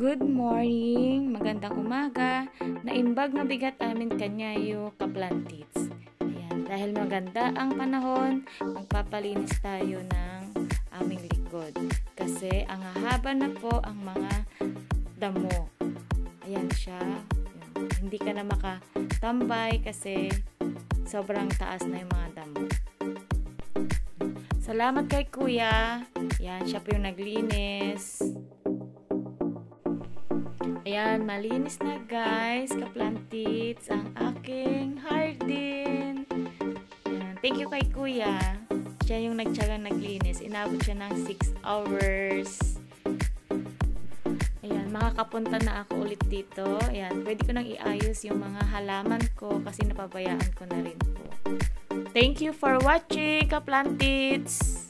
Good morning, magandang umaga. Naimbag nga bigat amin kanyayo kaplantits. Ayan, dahil maganda ang panahon, magpapalinis tayo ng aming likod. Kasi ang hahaba na po ang mga damo. Ayan siya. Ayan. Hindi ka na makatambay kasi sobrang taas na yung mga damo. Salamat kay Kuya. Ayan, siya po yung naglinis. Ayan, malinis na guys, kaplantits, ang aking hardin. Ayan, thank you kay Kuya. Siya yung nagtsagang naglinis. Inabot siya ng 6 hours. Ayan, makakapunta na ako ulit dito. Ayan, pwede ko nang iayos yung mga halaman ko kasi napabayaan ko na rin po. Thank you for watching, kaplantits!